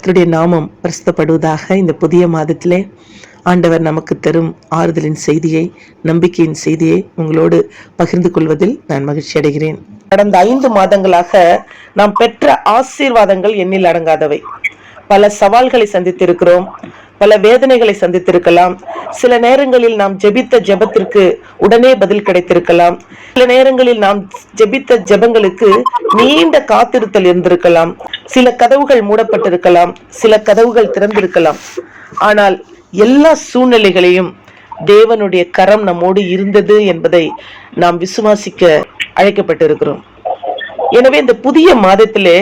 கர்த்தருடைய நாமம் பிரஸ்தப்படுவதாக. இந்த புதிய மாதத்திலே ஆண்டவர் நமக்கு தரும் ஆறுதலின் செய்தியை, நம்பிக்கையின் செய்தியை உங்களோடு பகிர்ந்து கொள்வதில் நான் மகிழ்ச்சி அடைகிறேன். கடந்த 5 மாதங்களாக நாம் பெற்ற ஆசீர்வாதங்கள் எண்ணில் அடங்காதவை. பல சவால்களை சந்தித்திருக்கிறோம், பல வேதனைகளை சந்தித்திருக்கலாம். சில நேரங்களில் நாம் ஜெபித்த ஜெபத்திற்கு உடனே பதில் கிடைத்திருக்கலாம். சில நேரங்களில் நாம் ஜெபித்த ஜெபங்களுக்கு நீண்ட காத்திருத்தல் இருந்திருக்கலாம். சில கதவுகள் மூடப்பட்டிருக்கலாம், சில கதவுகள் திறந்திருக்கலாம். ஆனால் எல்லா சூழ்நிலைகளையும் தேவனுடைய கரம் நம்மோடு இருந்தது என்பதை நாம் விசுவாசிக்க அழைக்கப்பட்டிருக்கிறோம். எனவே இந்த புதிய மாதத்திலே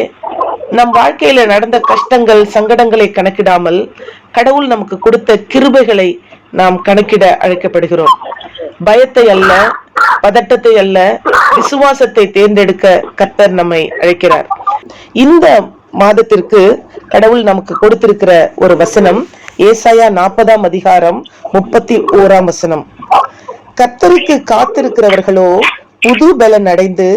நம் வாழ்க்கையில நடந்த கஷ்டங்கள், சங்கடங்களை கணக்கிடாமல் கடவுள் நமக்கு கொடுத்த கிருபைகளை நாம் கணக்கிட அழைக்கப்படுகிறோம். பயத்தை அல்ல, பதட்டத்தை அல்ல, விசுவாசத்தை தேர்ந்தெடுக்க கர்த்தர் நம்மை அழைக்கிறார். இந்த மாதத்திற்கு கடவுள் நமக்கு கொடுத்திருக்கிற ஒரு வசனம் ஏசாயா 40ஆம் அதிகாரம் 31ஆம் வசனம். கர்த்தருக்கு காத்திருக்கிறவர்களோ புது பலன் அடைந்து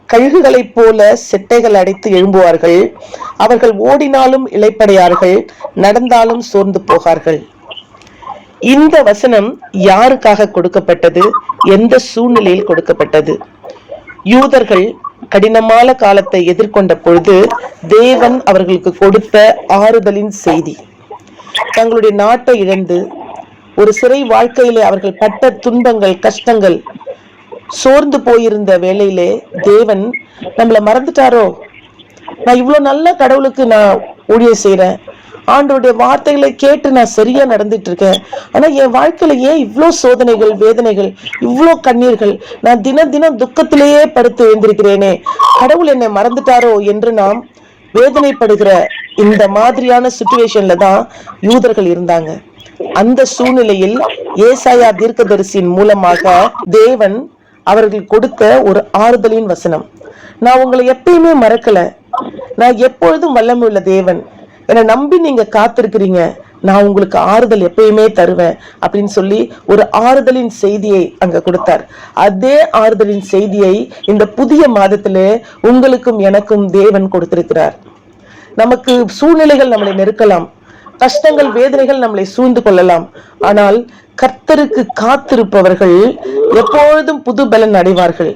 கழுகுகளைப் போல செட்டைகள் அடைத்து எழும்புவார்கள். அவர்கள் ஓடினாலும் இளைப்படையார்கள், நடந்தாலும் சோர்ந்து போகார்கள். இந்த வசனம் யாருக்காக கொடுக்கப்பட்டது? எந்த சூழ்நிலையில் கொடுக்கப்பட்டது? யூதர்கள் கடினமான காலத்தை எதிர்கொண்ட பொழுது தேவன் அவர்களுக்கு கொடுத்த ஆறுதலின் செய்தி. தங்களுடைய நாட்டை இழந்து ஒரு சிறை வாழ்க்கையிலே அவர்கள் பட்ட துன்பங்கள், கஷ்டங்கள், சோர்ந்து போயிருந்த வேளையிலே தேவன் நம்மளை மறந்துட்டாரோ? நான் இவ்வளவு நல்ல கடவுளுக்கு நான் ஊழியம் செய்யறேன், ஆண்டவருடைய வார்த்தைகளை கேட்டு நான் சரியா நடந்துட்டு இருக்கேன், ஆனா என் வாழ்க்கையில ஏன் இவ்வளோ சோதனைகள், வேதனைகள், இவ்வளோ கண்ணீர்கள், நான் தினம் தினம் துக்கத்திலேயே படுத்து எழுந்திருக்கிறேனே, கடவுள் என்னை மறந்துட்டாரோ என்று நாம் வேதனைப்படுகிற இந்த மாதிரியான சிச்சுவேஷன்ல தான் யூதர்கள் இருந்தாங்க. அந்த சூழ்நிலையில் ஏசாயா தீர்க்கதரிசியின் மூலமாக தேவன் அவர்கள் கொடுத்த ஒரு ஆறுதலின் வசனம். நான் உங்களை எப்பயுமே மறக்கல, நான் எப்பொழுதும் வல்லமை உள்ள தேவன், என்னை நம்பி நீங்க காத்திருக்கிறீங்க, நான் உங்களுக்கு ஆறுதல் எப்பயுமே தருவேன் அப்படின்னு சொல்லி ஒரு ஆறுதலின் செய்தியை அங்க கொடுத்தார். அதே ஆறுதலின் செய்தியை இந்த புதிய மாதத்திலே உங்களுக்கும் எனக்கும் தேவன் கொடுத்திருக்கிறார். நமக்கு சூழ்நிலைகள் நம்மளை நெருக்கலாம், கஷ்டங்கள், வேதனைகள் நம்மளை சூழ்ந்து கொள்ளலாம். ஆனால் கர்த்தருக்கு காத்திருப்பவர்கள் எப்பொழுதும் புது பலன் அடைவார்கள்.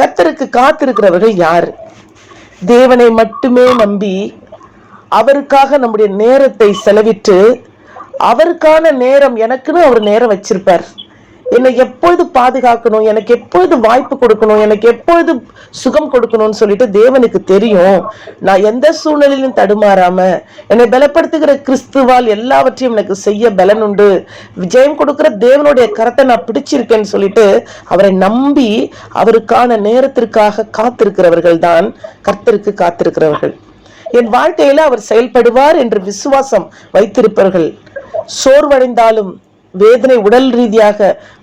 கர்த்தருக்கு காத்திருக்கிறவர்கள் யார்? தேவனை மட்டுமே நம்பி அவருக்காக நம்முடைய நேரத்தை செலவிட்டு, அவருக்கான நேரம், எனக்குன்னு அவர் நேரம் வச்சிருப்பார், என்னை எப்பொழுது பாதுகாக்கணும், எனக்கு எப்பொழுது வாய்ப்பு கொடுக்கணும், எனக்கு எப்பொழுது சுகம் கொடுக்கணும்னு சொல்லிட்டு தேவனுக்கு தெரியும். நான் எந்த சூழ்நிலையிலும் தடுமாறாம என்னை பலப்படுத்துகிற கிறிஸ்துவால் எல்லாவற்றையும் எனக்கு செய்ய பலன் உண்டு, விஜயம் கொடுக்கிற தேவனுடைய கரத்தை நான் பிடிச்சிருக்கேன்னு சொல்லிட்டு அவரை நம்பி அவருக்கான நேரத்திற்காக காத்திருக்கிறவர்கள் தான் கர்த்தருக்கு காத்திருக்கிறவர்கள். என் வாழ்க்கையில அவர் செயல்படுவார் என்று விசுவாசம் வைத்திருப்பவர்கள் சோர்வடைந்தாலும், வேதனை உடல் ரீதியாக,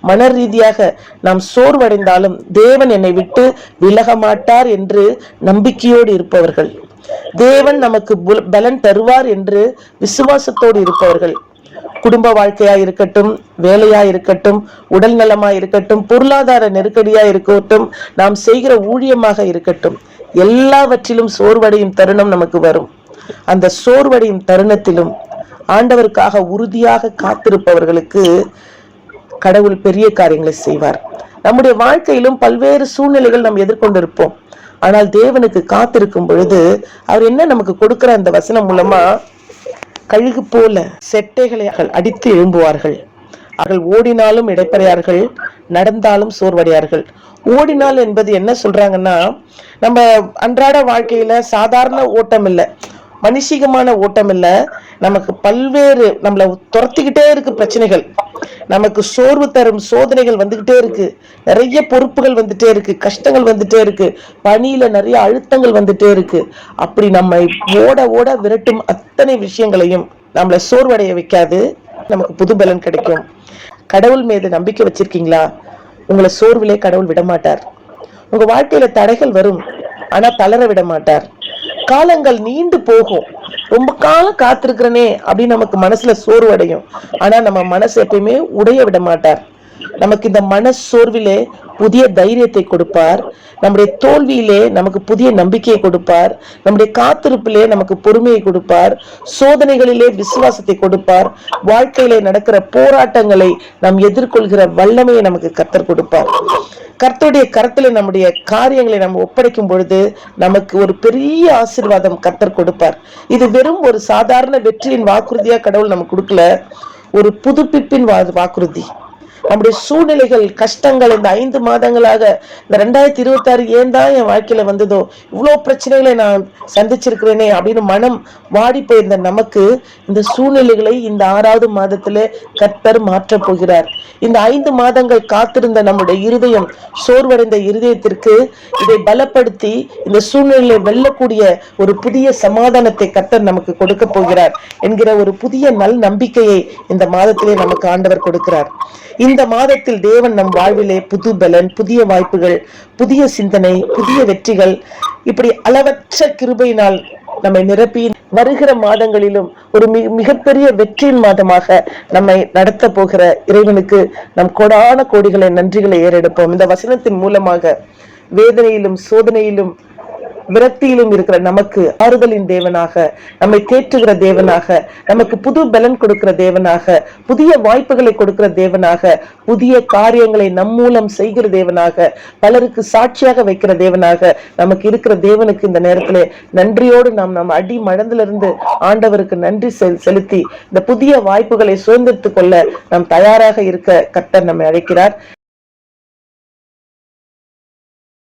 மன ரீதியாக நாம் சோர்வடைந்தாலும் தேவன் என்னை விட்டு விலக மாட்டார் என்று நம்பிக்கையோடு இருப்பவர்கள், தேவன் நமக்கு பலன் தருவார் என்று விசுவாசத்தோடு இருப்பவர்கள், குடும்ப வாழ்க்கையா இருக்கட்டும், வேலையா இருக்கட்டும், உடல் நலமா இருக்கட்டும், பொருளாதார நெருக்கடியா இருக்கட்டும், நாம் செய்கிற ஊழியமாக இருக்கட்டும், எல்லாவற்றிலும் சோர்வடையும் தருணம் நமக்கு வரும். அந்த சோர்வடையும் தருணத்திலும் ஆண்டவருக்காக உறுதியாக காத்திருப்பவர்களுக்கு கடவுள் பெரிய காரியங்களை செய்வார். நம்முடைய வாழ்க்கையிலும் பல்வேறு சூழ்நிலைகள் நாம் எதிர்கொண்டிருப்போம். ஆனால் தேவனுக்கு காத்திருக்கும் பொழுது அவர் என்ன நமக்கு கொடுக்கிற அந்த வசனம் மூலமா, கழுகு போல செட்டைகளை அடித்து எழும்புவார்கள், அவர்கள் ஓடினாலும் இடைப்பறையார்கள், நடந்தாலும் சோர்வடையார்கள். ஓடினால் என்பது என்ன சொல்றாங்கன்னா, நம்ம அன்றாட வாழ்க்கையில சாதாரண ஓட்டம் இல்லை, மனுஷிகமான ஓட்டம் இல்லை, நமக்கு பல்வேறு நம்மளை துரத்திக்கிட்டே இருக்கு பிரச்சனைகள், நமக்கு சோர்வு தரும் சோதனைகள் வந்துகிட்டே இருக்கு, நிறைய பொறுப்புகள் வந்துட்டே இருக்கு, கஷ்டங்கள் வந்துட்டே இருக்கு, பணியில நிறைய அழுத்தங்கள் வந்துட்டே இருக்கு. அப்படி நம்மை ஓட ஓட விரட்டும் அத்தனை விஷயங்களையும் நம்மளை சோர்வடைய வைக்காது, நமக்கு புது பலன் கிடைக்கும். கடவுள் மீது நம்பிக்கை வச்சிருக்கீங்களா? உங்களை சோர்விலே கடவுள் விடமாட்டார். உங்க வாழ்க்கையில தடைகள் வரும், ஆனா தளர விட மாட்டார். காலங்கள் நீண்டு போகும், ரொம்ப காலம் காத்திருக்கிறனே அப்படின்னு நமக்கு மனசுல சோர்வு அடையும், ஆனா நம்ம மனசு எப்பயுமே உடைய விட மாட்டார். நமக்கு இந்த மன சோர்விலே புதிய தைரியத்தை கொடுப்பார். நம்முடைய தோல்வியிலே நமக்கு புதிய நம்பிக்கையை கொடுப்பார். நம்முடைய காத்திருப்பிலே நமக்கு பொறுமையை கொடுப்பார். சோதனைகளிலே விசுவாசத்தை கொடுப்பார். வாழ்க்கையிலே நடக்கிற போராட்டங்களை நாம் எதிர்கொள்கிற வல்லமையை நமக்கு கர்த்தர் கொடுப்பார். கர்த்தருடைய கரத்துல நம்முடைய காரியங்களை நம்ம ஒப்படைக்கும் பொழுது நமக்கு ஒரு பெரிய ஆசீர்வாதம் கர்த்தர் கொடுப்பார். இது வெறும் ஒரு சாதாரண வெற்றியின் வாக்குறுதியா கடவுள் நமக்கு கொடுக்கல, ஒரு புதுப்பிப்பின் வாக்குறுதி. நம்முடைய சூழ்நிலைகள், கஷ்டங்கள் இந்த 5 மாதங்களாக, இந்த 2026 ஏன் தான் என் வாழ்க்கையில வந்ததோ, இவ்வளவு பிரச்சனைகளை நான் சந்திச்சிருக்கிறேனே அப்படின்னு மனம் வாடி போயிருந்த நமக்கு இந்த சூழ்நிலைகளை இந்த 6வது மாதத்துல கர்த்தர் மாற்ற போகிறார். இந்த 5 மாதங்கள் காத்திருந்த நம்முடைய இருதயம், சோர்வடைந்த இருதயத்திற்கு இதை பலப்படுத்தி இந்த சூழ்நிலையை வெல்லக்கூடிய ஒரு புதிய சமாதானத்தை கர்த்தர் நமக்கு கொடுக்க போகிறார் என்கிற ஒரு புதிய நல் நம்பிக்கையை இந்த மாதத்திலே நமக்கு ஆண்டவர் கொடுக்கிறார். இந்த மாதத்தில் தேவன் நம் வாழ்விலே புது பலன், புதிய வாய்ப்புகள், புதிய சிந்தனை, புதிய வெற்றிகள், இப்படி அளவற்ற கிருபையினால் நம்மை நிரப்பி வருகிற மாதங்களிலும் ஒரு மிகப்பெரிய வெற்றியின் மாதமாக நம்மை நடத்த போகிற இறைவனுக்கு நம் கோடான கோடிகளை நன்றிகளை ஏறெடுப்போம். இந்த வசனத்தின் மூலமாக வேதனையிலும் சோதனையிலும் விரக்தியிலும் இருக்கிற நமக்கு ஆறுதலின் தேவனாக, நம்மை தேற்றுகிற தேவனாக, நமக்கு புது பலன் கொடுக்கிற தேவனாக, புதிய வாய்ப்புகளை கொடுக்கிற தேவனாக, புதிய காரியங்களை நம் மூலம் செய்கிற தேவனாக, பலருக்கு சாட்சியாக வைக்கிற தேவனாக நமக்கு இருக்கிற தேவனுக்கு இந்த நேரத்திலே நன்றியோடு நம் அடி மடந்திலிருந்து ஆண்டவருக்கு நன்றி செலுத்தி இந்த புதிய வாய்ப்புகளை சுதந்திரத்துக் கொள்ள நாம் தயாராக இருக்க கர்த்தர் நம்மை அழைக்கிறார்.